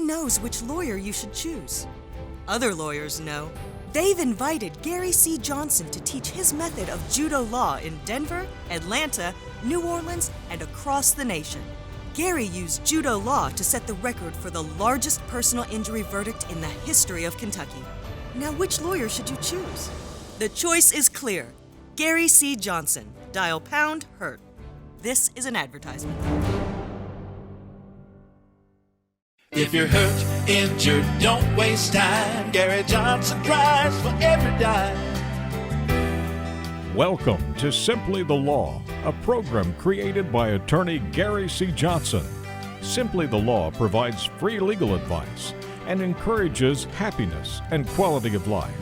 knows which lawyer you should choose. Other lawyers know. They've invited Gary C. Johnson to teach his method of judo law in Denver, Atlanta, New Orleans, and across the nation. Gary used judo law to set the record for the largest personal injury verdict in the history of Kentucky. Now, which lawyer should you choose? The choice is clear. Gary C. Johnson. Dial pound hurt. This is an advertisement. If you're hurt, injured, don't waste time. Gary Johnson cries for every dime. Welcome to Simply the Law, a program created by attorney Gary C. Johnson. Simply the Law provides free legal advice and encourages happiness and quality of life.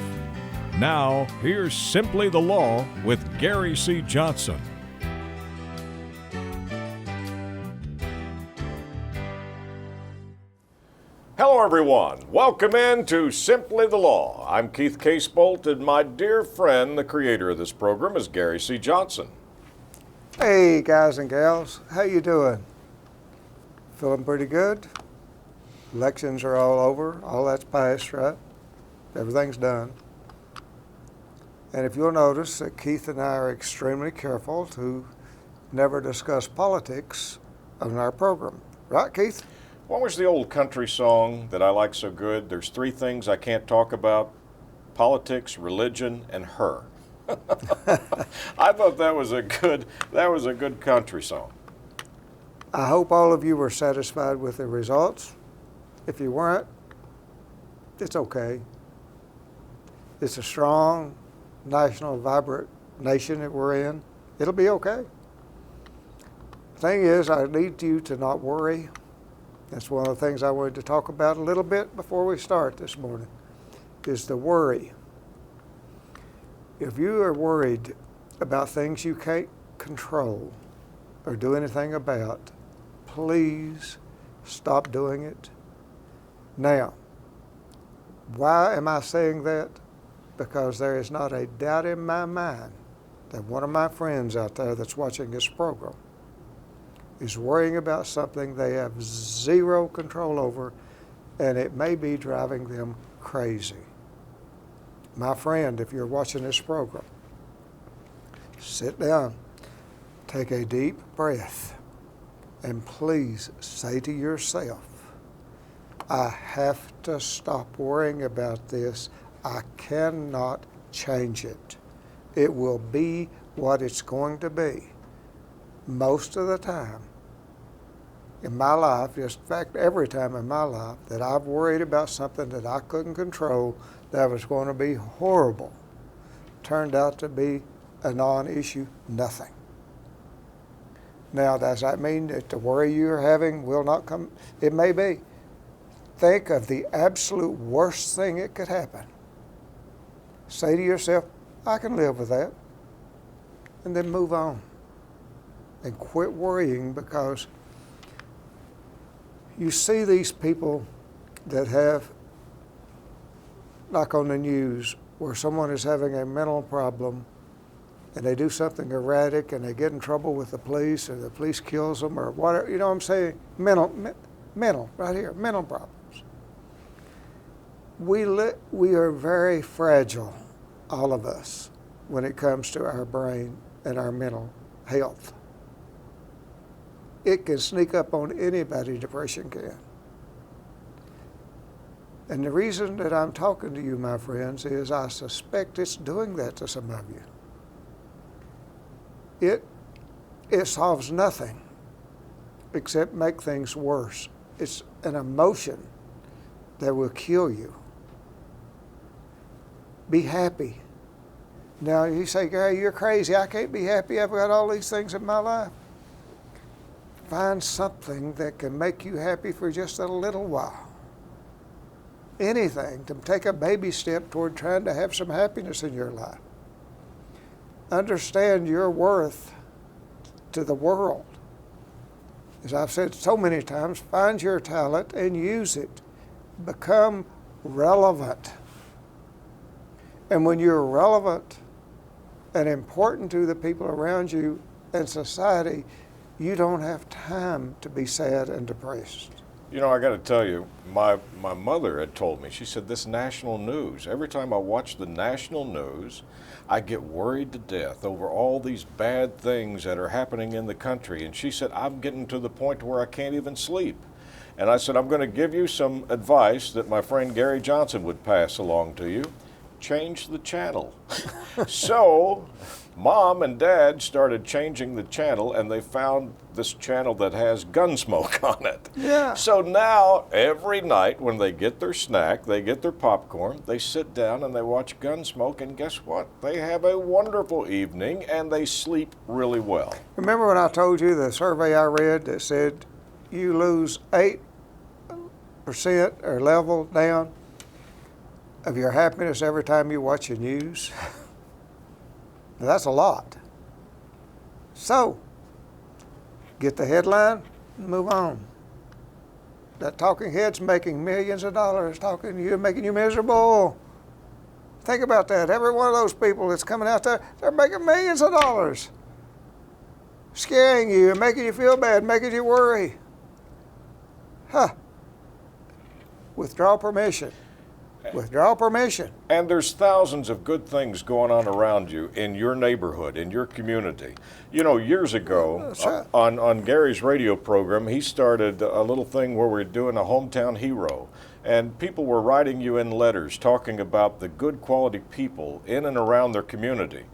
Now, here's Simply the Law with Gary C. Johnson. Hello, everyone. Welcome in to Simply the Law. I'm Keith Casebolt, and my dear friend, the creator of this program, is Gary C. Johnson. Hey, guys and gals. How you doing? Feeling pretty good? Elections are all over. All that's passed, right? Everything's done. And if you'll notice that Keith and I are extremely careful to never discuss politics on our program. Right, Keith? What was the old country song that I like so good? There's three things I can't talk about: politics, religion, and her. I thought that was a good country song. I hope all of you were satisfied with the results. If you weren't, it's okay. It's a strong, national, vibrant nation that we're in. It'll be okay. The thing is, I need you to not worry. That's one of the things I wanted to talk about a little bit before we start this morning, is the worry. If you are worried about things you can't control or do anything about, please stop doing it. Now, why am I saying that? Because there is not a doubt in my mind that one of my friends out there that's watching this program is worrying about something they have zero control over, and it may be driving them crazy. My friend, if you're watching this program, sit down, take a deep breath, and please say to yourself, I have to stop worrying about this. I cannot change it. It will be what it's going to be. Most of the time in my life, in fact, every time in my life that I've worried about something that I couldn't control that was going to be horrible, turned out to be a non-issue, nothing. Now, does that mean that the worry you're having will not come? It may be. Think of the absolute worst thing that could happen. Say to yourself, I can live with that, and then move on. And quit worrying, because you see these people that have, like on the news, where someone is having a mental problem and they do something erratic and they get in trouble with the police, or the police kills them, or whatever. You know what I'm saying? Mental, right here, mental problems. We are very fragile, all of us, when it comes to our brain and our mental health. It can sneak up on anybody, depression can. And the reason that I'm talking to you, my friends, is I suspect it's doing that to some of you. It solves nothing except make things worse. It's an emotion that will kill you. Be happy. Now you say, Gary, you're crazy. I can't be happy. I've got all these things in my life. Find something that can make you happy for just a little while. Anything to take a baby step toward trying to have some happiness in your life. Understand your worth to the world. As I've said so many times, find your talent and use it. Become relevant. And when you're relevant and important to the people around you and society, you don't have time to be sad and depressed. You know, I got to tell you, my mother had told me, she said, this national news, every time I watch the national news, I get worried to death over all these bad things that are happening in the country. And she said, I'm getting to the point where I can't even sleep. And I said, I'm going to give you some advice that my friend Gary Johnson would pass along to you. Change the channel. So Mom and Dad started changing the channel, and they found this channel that has Gunsmoke on it. Yeah. So now, every night when they get their snack, they get their popcorn, they sit down and they watch Gunsmoke, and guess what? They have a wonderful evening, and they sleep really well. Remember when I told you the survey I read that said you lose 8% or level down of your happiness every time you watch the news? Now, that's a lot. So, get the headline and move on. That talking head's making millions of dollars talking to you, making you miserable. Think about that. Every one of those people that's coming out there, they're making millions of dollars. Scaring you and making you feel bad, making you worry. Withdraw permission. Withdraw permission. And there's thousands of good things going on around you in your neighborhood, in your community. You know, years ago, on Gary's radio program, he started a little thing where we're doing a hometown hero. And people were writing you in letters talking about the good quality people in and around their community.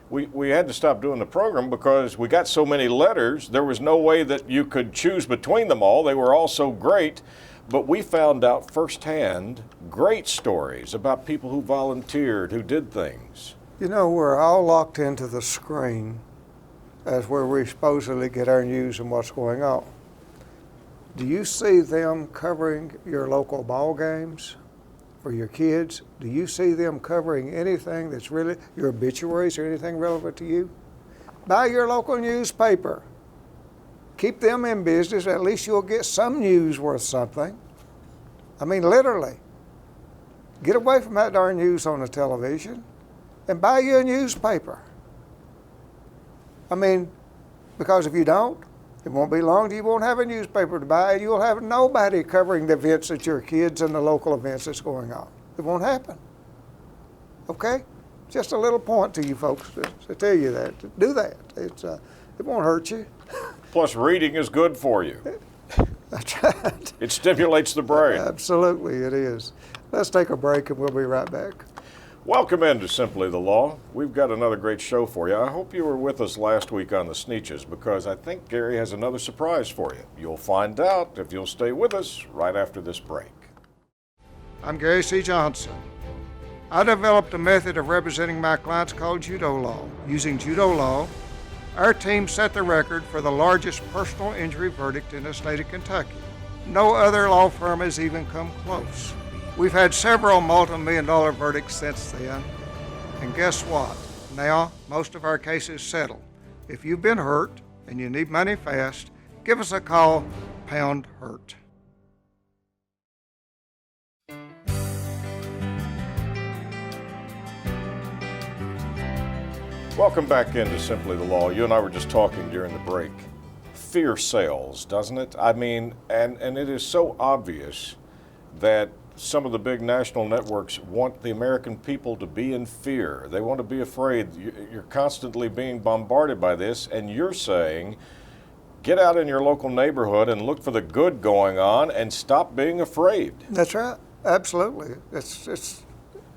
We had to stop doing the program because we got so many letters, there was no way that you could choose between them all. They were all so great. But we found out firsthand great stories about people who volunteered, who did things. You know, we're all locked into the screen as where we supposedly get our news and what's going on. Do you see them covering your local ball games for your kids? Do you see them covering anything that's really, your obituaries or anything relevant to you? Buy your local newspaper. Keep them in business, at least you'll get some news worth something. I mean, literally. Get away from that darn news on the television and buy you a newspaper. I mean, because if you don't, it won't be long till you won't have a newspaper to buy. You'll have nobody covering the events at your kids and the local events that's going on. It won't happen. Okay? Just a little point to you folks to tell you that. Do that. It won't hurt you. Plus, reading is good for you. That's right. It stimulates the brain. Absolutely, it is. Let's take a break and we'll be right back. Welcome into Simply the Law. We've got another great show for you. I hope you were with us last week on the Sneetches because I think Gary has another surprise for you. You'll find out if you'll stay with us right after this break. I'm Gary C. Johnson. I developed a method of representing my clients called Judo Law. Using Judo Law, our team set the record for the largest personal injury verdict in the state of Kentucky. No other law firm has even come close. We've had several multi-million-dollar verdicts since then, and guess what? Now, most of our cases settle. If you've been hurt and you need money fast, give us a call, pound hurt. Welcome back into Simply the Law. You and I were just talking during the break. Fear sells, doesn't it? I mean, and it is so obvious that some of the big national networks want the American people to be in fear. They want to be afraid. You're constantly being bombarded by this, and you're saying, get out in your local neighborhood and look for the good going on and stop being afraid. That's right. Absolutely. It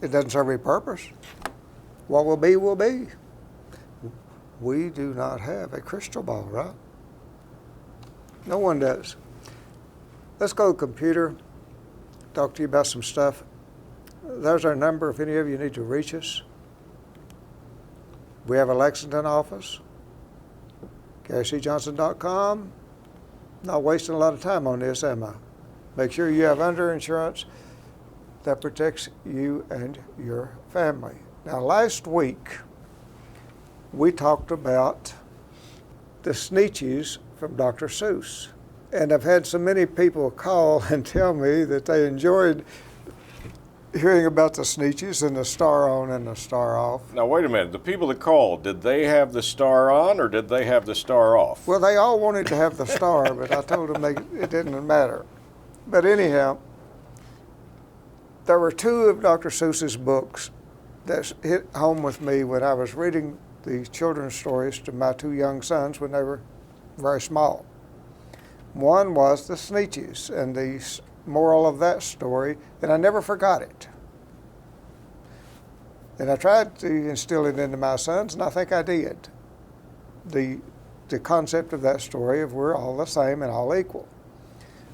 doesn't serve any purpose. What will be, will be. We do not have a crystal ball, right? No one does. Let's go to the computer, talk to you about some stuff. There's our number if any of you need to reach us. We have a Lexington office, GaryCJohnson.com. Not wasting a lot of time on this, am I? Make sure you have underinsurance that protects you and your family. Now, last week, we talked about the Sneetches from Dr. Seuss. And I've had so many people call and tell me that they enjoyed hearing about the Sneetches and the star on and the star off. Now, wait a minute. The people that called, did they have the star on or did they have the star off? Well, they all wanted to have the star, but I told them it didn't matter. But anyhow, there were two of Dr. Seuss's books that hit home with me when I was reading the children's stories to my two young sons when they were very small. One was The Sneetches and the moral of that story, and I never forgot it. And I tried to instill it into my sons, and I think I did. The concept of that story of we're all the same and all equal.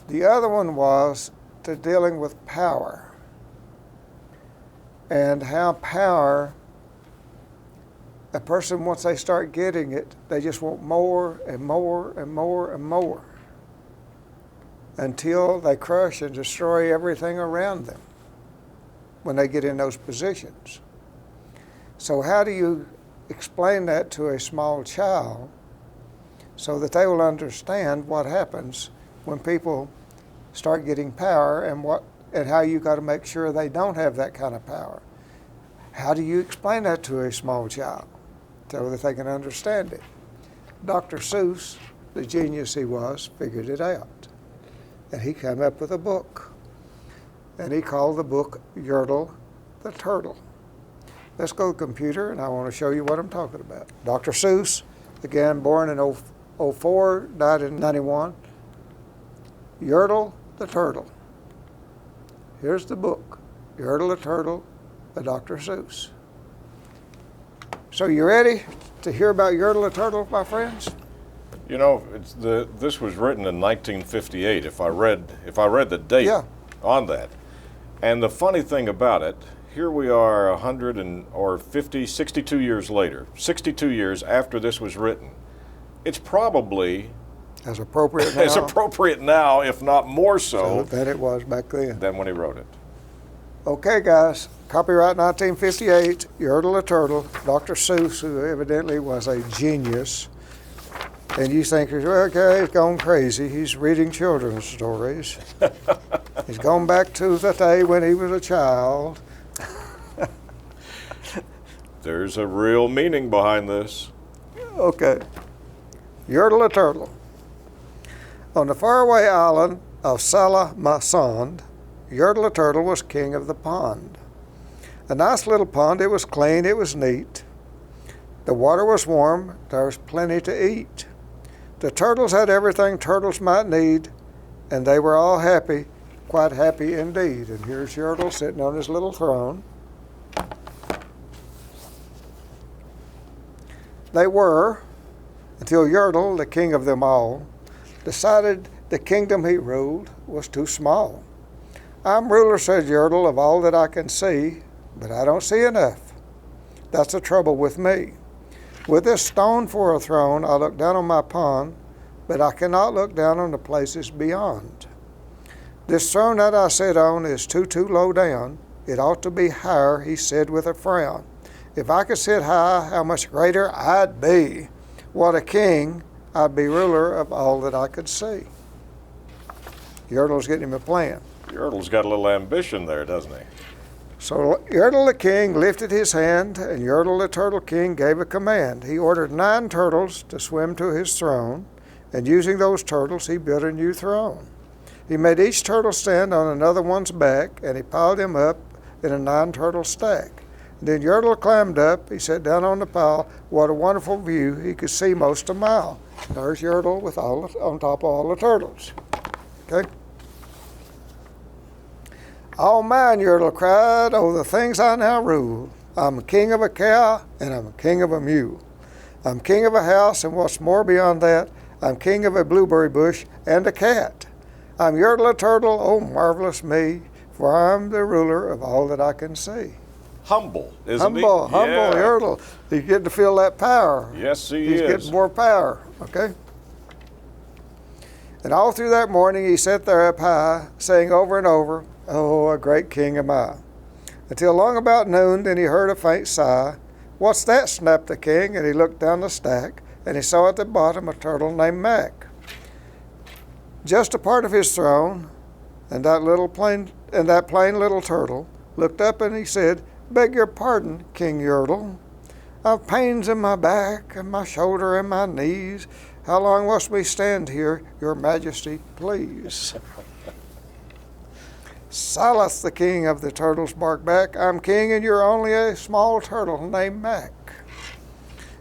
The other one was to dealing with power, and how power, a person, once they start getting it, they just want more and more and more and more until they crush and destroy everything around them when they get in those positions. So how do you explain that to a small child so that they will understand what happens when people start getting power and how you got to make sure they don't have that kind of power? How do you explain that to a small child so that they can understand it? Dr. Seuss, the genius he was, figured it out. And he came up with a book. And he called the book Yurtle the Turtle. Let's go to the computer, and I want to show you what I'm talking about. Dr. Seuss, again, born in 04, died in 91. Yurtle the Turtle. Here's the book, Yurtle the Turtle by Dr. Seuss. So you ready to hear about Yurtle the Turtle, my friends? You know, this was written in 1958. If I read the date on that, and the funny thing about it, here we are 62 years later, 62 years after this was written. It's probably as appropriate now, as appropriate now, if not more so than it was back then. Than when he wrote it. Okay, guys, copyright 1958, Yurtle the Turtle, Dr. Seuss, who evidently was a genius. And you think, okay, he's gone crazy. He's reading children's stories. He's gone back to the day when he was a child. There's a real meaning behind this. Okay. Yurtle the Turtle. On the faraway island of Salamasond, Yurtle the Turtle was king of the pond. A nice little pond. It was clean. It was neat. The water was warm. There was plenty to eat. The turtles had everything turtles might need, and they were all happy, quite happy indeed. And here's Yurtle sitting on his little throne. They were, until Yurtle, the king of them all, decided the kingdom he ruled was too small. I'm ruler, said Yurtle, of all that I can see, but I don't see enough. That's the trouble with me. With this stone for a throne, I look down on my pond, but I cannot look down on the places beyond. This throne that I sit on is too low down. It ought to be higher, he said with a frown. If I could sit high, how much greater I'd be. What a king, I'd be ruler of all that I could see. Yurtle's getting him a plan. Yurtle's got a little ambition there, doesn't he? So Yurtle the king lifted his hand, and Yurtle the Turtle King gave a command. He ordered 9 turtles to swim to his throne, and using those turtles, he built a new throne. He made each turtle stand on another one's back, and he piled them up in a 9-turtle stack. And then Yurtle climbed up. He sat down on the pile. What a wonderful view. He could see most a mile. There's Yurtle with on top of all the turtles. Okay? All mine, Yurtle cried, oh, the things I now rule. I'm a king of a cow, and I'm a king of a mule. I'm king of a house, and what's more beyond that, I'm king of a blueberry bush and a cat. I'm Yurtle the Turtle, oh, marvelous me, for I'm the ruler of all that I can see. Humble, isn't he? Humble, Yurtle. He's getting to feel that power. Yes, He's getting more power, okay? And all through that morning, he sat there up high, saying over and over, oh, a great king am I. Until long about noon, then he heard a faint sigh. What's that? Snapped the king, and he looked down the stack, and he saw at the bottom a turtle named Mac. Just a part of his throne, and that plain little turtle looked up and he said, beg your pardon, King Yurtle. I've pains in my back and my shoulder and my knees. How long must we stand here, your majesty, please? Silence, the king of the turtles barked back. I'm king and you're only a small turtle named Mac.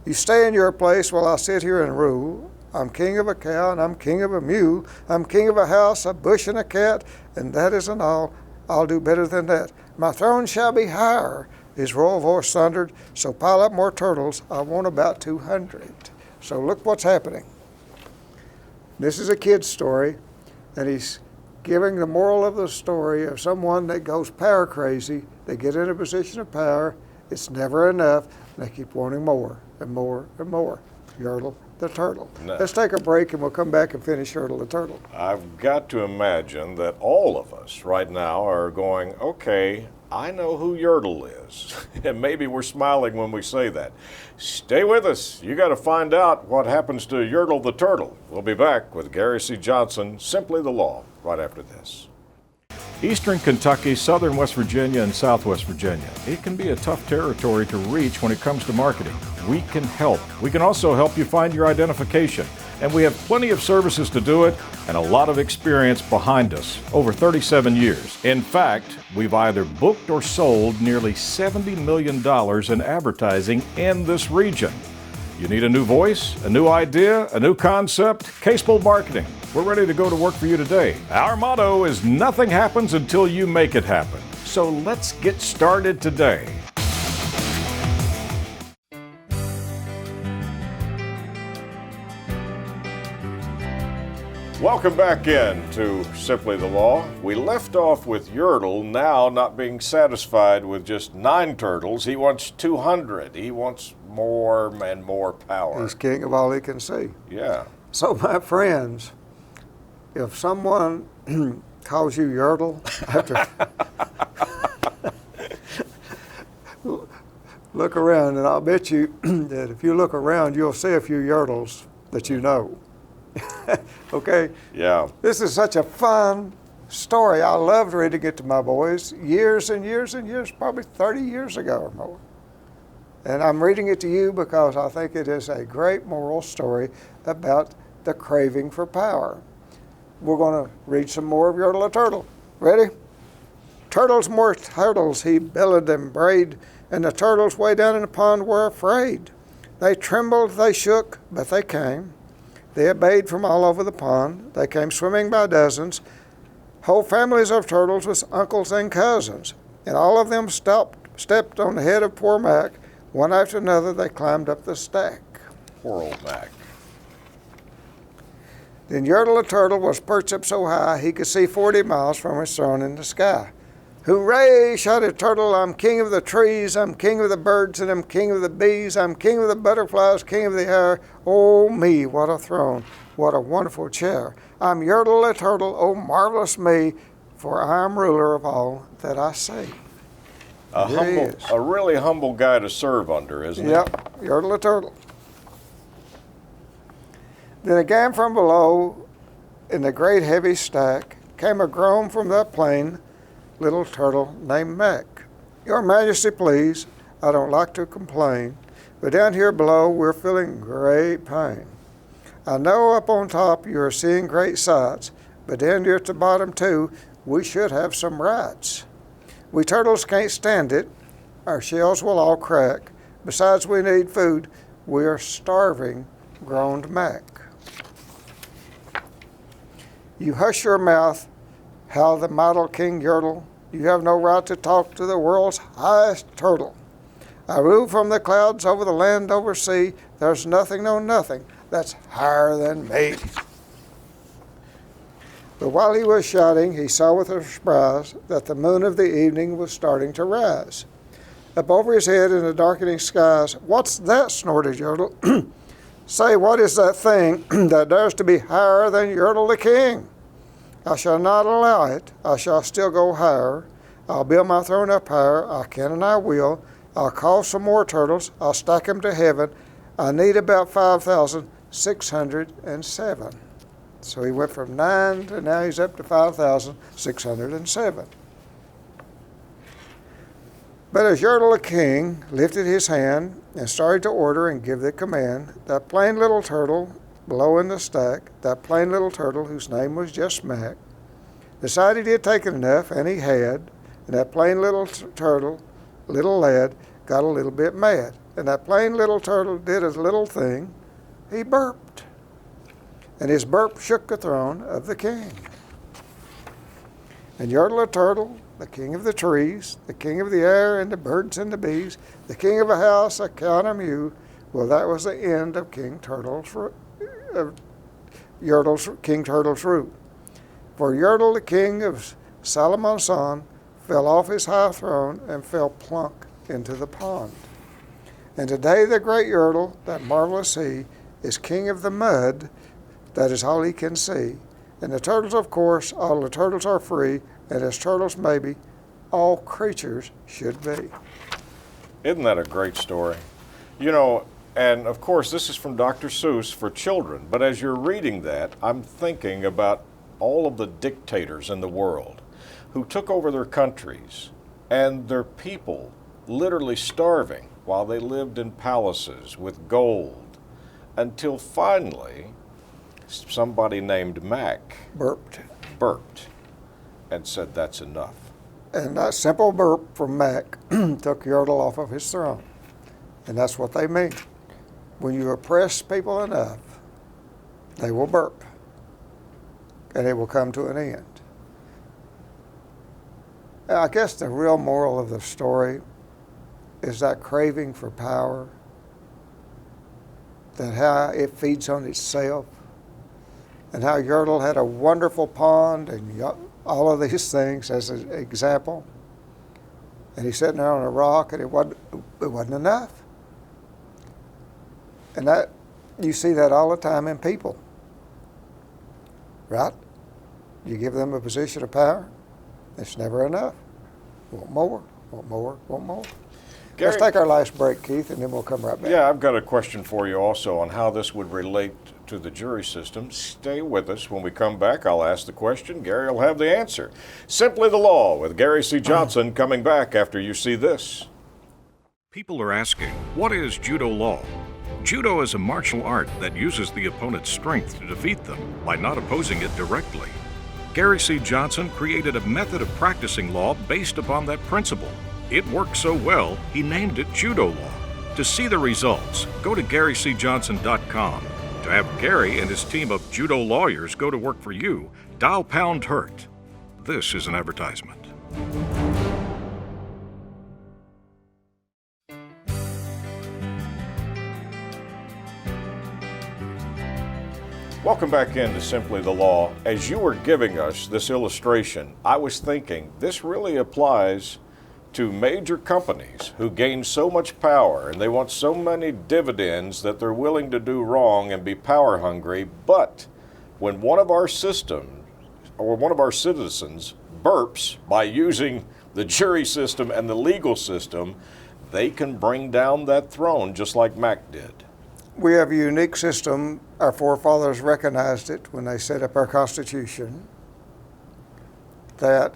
You stay in your place while I sit here and rule. I'm king of a cow and I'm king of a mule. I'm king of a house, a bush, and a cat, and that isn't all. I'll do better than that. My throne shall be higher, his royal voice thundered, so pile up more turtles. I want about 200. So look what's happening. This is a kid's story, and he's giving the moral of the story of someone that goes power crazy. They get in a position of power. It's never enough. And they keep wanting more and more and more. Yurtle the turtle. No. Let's take a break and we'll come back and finish Yurtle the turtle. I've got to imagine that all of us right now are going, okay, I know who Yurtle is. And maybe we're smiling when we say that. Stay with us. You got to find out what happens to Yurtle the turtle. We'll be back with Gary C. Johnson, Simply the Law, right after this. Eastern Kentucky, southern West Virginia, and southwest Virginia. It can be a tough territory to reach when it comes to marketing. We can help. We can also help you find your identification. And we have plenty of services to do it and a lot of experience behind us, over 37 years. In fact, we've either booked or sold nearly $70 million in advertising in this region. You need a new voice, a new idea, a new concept? Casebolt Marketing. We're ready to go to work for you today. Our motto is nothing happens until you make it happen. So let's get started today. Welcome back in to Simply the Law. We left off with Yurtle now not being satisfied with just 9 turtles. He wants 200. He wants more and more power. He's king of all he can see. Yeah. So, my friends, if someone calls you Yurtle, look around, and I'll bet you that if you look around, you'll see a few Yurtles that you know. Okay? Yeah. This is such a fun story. I loved reading it to my boys years and years and years, probably 30 years ago or more. And I'm reading it to you because I think it is a great moral story about the craving for power. We're going to read some more of Yurtle the Turtle. Ready? Turtles, more turtles, he bellowed and brayed, and the turtles way down in the pond were afraid. They trembled, they shook, but they came. They obeyed from all over the pond. They came swimming by dozens, whole families of turtles with uncles and cousins. And all of them stepped on the head of poor Mac. One after another, they climbed up the stack. Poor old Mac. Then Yurtle the turtle was perched up so high he could see 40 miles from his throne in the sky. Hooray, shouted Turtle, I'm king of the trees, I'm king of the birds, and I'm king of the bees, I'm king of the butterflies, king of the air. Oh me, what a throne, what a wonderful chair. I'm Yurtle the turtle, oh marvelous me, for I am ruler of all that I see. A really humble guy to serve under, isn't he? Yep, Yurtle the turtle. Then again from below, in the great heavy stack, came a groan from that plain little turtle named Mac. Your Majesty, please, I don't like to complain, but down here below we're feeling great pain. I know up on top you're seeing great sights, but down here at the bottom too, we should have some rights. We turtles can't stand it. Our shells will all crack. Besides, we need food. We are starving, groaned Mac. You hush your mouth, howled the mighty King Yurtle. You have no right to talk to the world's highest turtle. I rule from the clouds over the land, over sea. There's nothing, no nothing, that's higher than me. But while he was shouting, he saw with a surprise that the moon of the evening was starting to rise. Up over his head in the darkening skies, what's that, snorted Yurtle. Say, what is that thing that dares to be higher than Yurtle the king? I shall not allow it. I shall still go higher. I'll build my throne up higher. I can and I will. I'll call some more turtles. I'll stack them to heaven. I need about 5,607. So he went from 9 to now he's up to 5,607. But as Yurtle the king lifted his hand and started to order and give the command, that plain little turtle below in the stack, that plain little turtle whose name was just Mac, decided he had taken enough, and he had, and that plain little turtle, little lad, got a little bit mad. And that plain little turtle did his little thing. He burped. And his burp shook the throne of the king. And Yurtle the turtle, the king of the trees, the king of the air and the birds and the bees, the king of a house, a cow and a mew, well, that was the end of King Turtle's root. For Yurtle, the king of Solomon's son, fell off his high throne and fell plunk into the pond. And today the great Yurtle, that marvelous he, is king of the mud. That is all he can see. And the turtles, of course, all the turtles are free, and as turtles may be, all creatures should be. Isn't that a great story? You know, and of course this is from Dr. Seuss for children, but as you're reading that, I'm thinking about all of the dictators in the world who took over their countries and their people literally starving while they lived in palaces with gold, until finally somebody named Mac burped and said that's enough. And that simple burp from Mac took Yurtle off of his throne. And that's what they mean. When you oppress people enough, they will burp. And it will come to an end. And I guess the real moral of the story is that craving for power, that how it feeds on itself, and how Yurtle had a wonderful pond and all of these things as an example. And he's sitting there on a rock, and it wasn't enough. And that you see that all the time in people, right? You give them a position of power, it's never enough. Want more, want more, want more. Gary, let's take our last break, Keith, and then we'll come right back. Yeah, I've got a question for you also on how this would relate to the jury system. Stay with us. When we come back, I'll ask the question. Gary will have the answer. Simply the Law with Gary C. Johnson coming back after you see this. People are asking, what is judo law? Judo is a martial art that uses the opponent's strength to defeat them by not opposing it directly. Gary C. Johnson created a method of practicing law based upon that principle. It worked so well, he named it Judo Law. To see the results, go to GaryCJohnson.com. To have Gary and his team of judo lawyers go to work for you, dial pound HURT. This is an advertisement. Welcome back into Simply the Law. As you were giving us this illustration, I was thinking this really applies to major companies who gain so much power and they want so many dividends that they're willing to do wrong and be power hungry. But when one of our systems or one of our citizens burps by using the jury system and the legal system, they can bring down that throne just like Mac did. We have a unique system. Our forefathers recognized it when they set up our Constitution that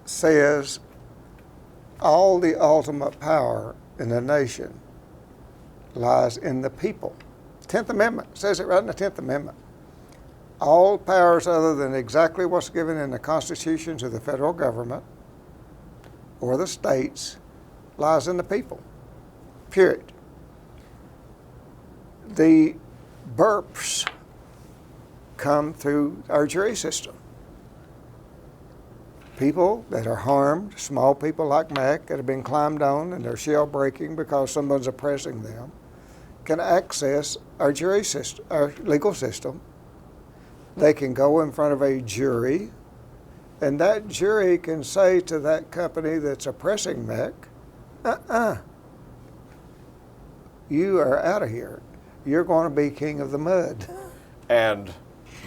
says all the ultimate power in the nation lies in the people. 10th Amendment says it right in the 10th Amendment. All powers other than exactly what's given in the Constitution to the federal government or the states lies in the people, period. The burps come through our jury system. People that are harmed, small people like Mac that have been climbed on and they're shell breaking because someone's oppressing them, can access our jury system, our legal system. They can go in front of a jury, and that jury can say to that company that's oppressing Mac, you are out of here. You're going to be king of the mud. And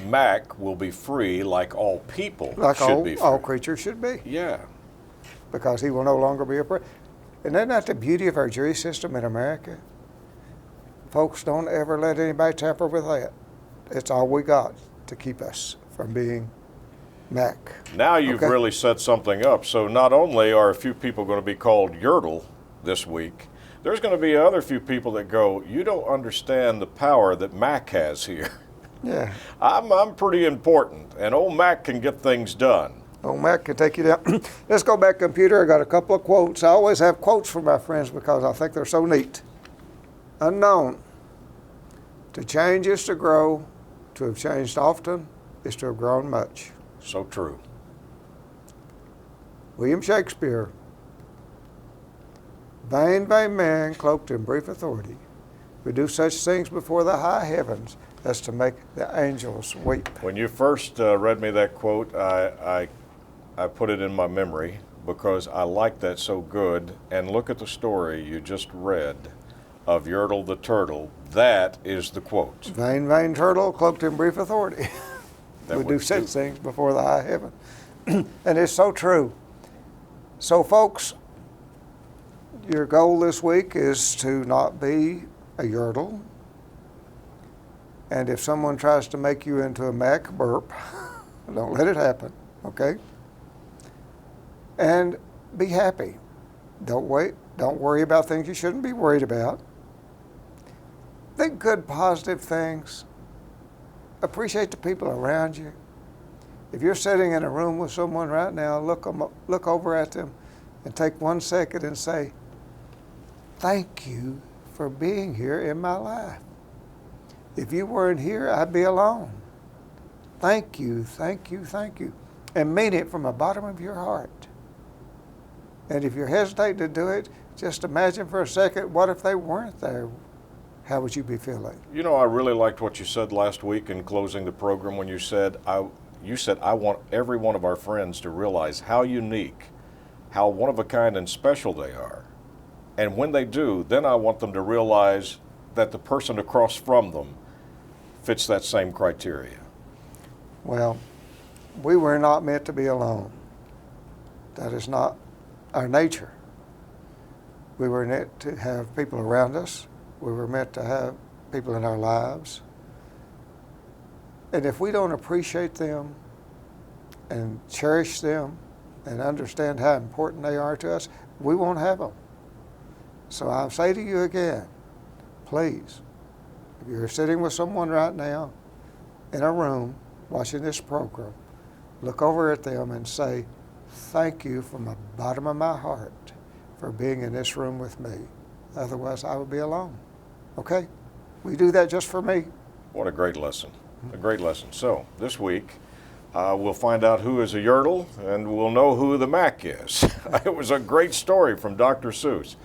Mac will be free like all people like should be free. All creatures should be. Yeah. Because he will no longer be oppressed. And isn't that the beauty of our jury system in America? Folks, don't ever let anybody tamper with that. It's all we got to keep us from being Mac. Now you've really set something up. So not only are a few people going to be called Yurtle this week, there's going to be other few people that go, you don't understand the power that Mac has here. Yeah. I'm pretty important, and old Mac can get things done. Old Mac can take you down. Let's go back, computer. I got a couple of quotes. I always have quotes for my friends because I think they're so neat. Unknown. To change is to grow. To have changed often is to have grown much. So true. William Shakespeare. Vain, vain man, cloaked in brief authority, we do such things before the high heavens as to make the angels weep. When you first read me that quote, I put it in my memory because I like that so good. And look at the story you just read of Yurtle the turtle. That is the quote. Vain, vain turtle, cloaked in brief authority. We do such things before the high heaven. And it's so true. So folks, your goal this week is to not be a Yurtle. And if someone tries to make you into a Mac burp, don't let it happen, okay? And be happy. Don't worry about things you shouldn't be worried about. Think good, positive things. Appreciate the people around you. If you're sitting in a room with someone right now, look over at them and take 1 second and say, thank you for being here in my life. If you weren't here, I'd be alone. Thank you, thank you, thank you. And mean it from the bottom of your heart. And if you're hesitating to do it, just imagine for a second, what if they weren't there? How would you be feeling? You know, I really liked what you said last week in closing the program when you said, I want every one of our friends to realize how unique, how one of a kind and special they are. And when they do, then I want them to realize that the person across from them fits that same criteria. Well, we were not meant to be alone. That is not our nature. We were meant to have people around us. We were meant to have people in our lives. And if we don't appreciate them and cherish them and understand how important they are to us, we won't have them. So I say to you again, please, if you're sitting with someone right now in a room watching this program, look over at them and say, thank you from the bottom of my heart for being in this room with me. Otherwise, I would be alone. Okay? We do that just for me. What a great lesson. A great lesson. So, this week, we'll find out who is a Yurtle, and we'll know who the Mac is. It was a great story from Dr. Seuss.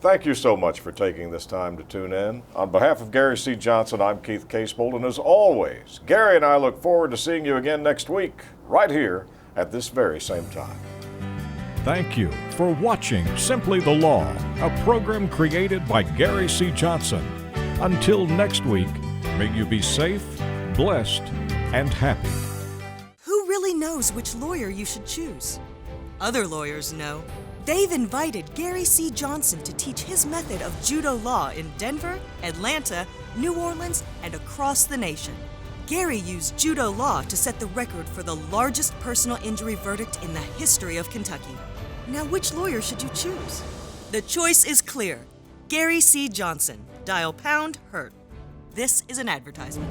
Thank you so much for taking this time to tune in. On behalf of Gary C. Johnson, I'm Keith Casebolt, and as always, Gary and I look forward to seeing you again next week, right here at this very same time. Thank you for watching Simply the Law, a program created by Gary C. Johnson. Until next week, may you be safe, blessed, and happy. Who really knows which lawyer you should choose? Other lawyers know. They've invited Gary C. Johnson to teach his method of judo law in Denver, Atlanta, New Orleans, and across the nation. Gary used judo law to set the record for the largest personal injury verdict in the history of Kentucky. Now, which lawyer should you choose? The choice is clear. Gary C. Johnson. Dial #HURT. This is an advertisement.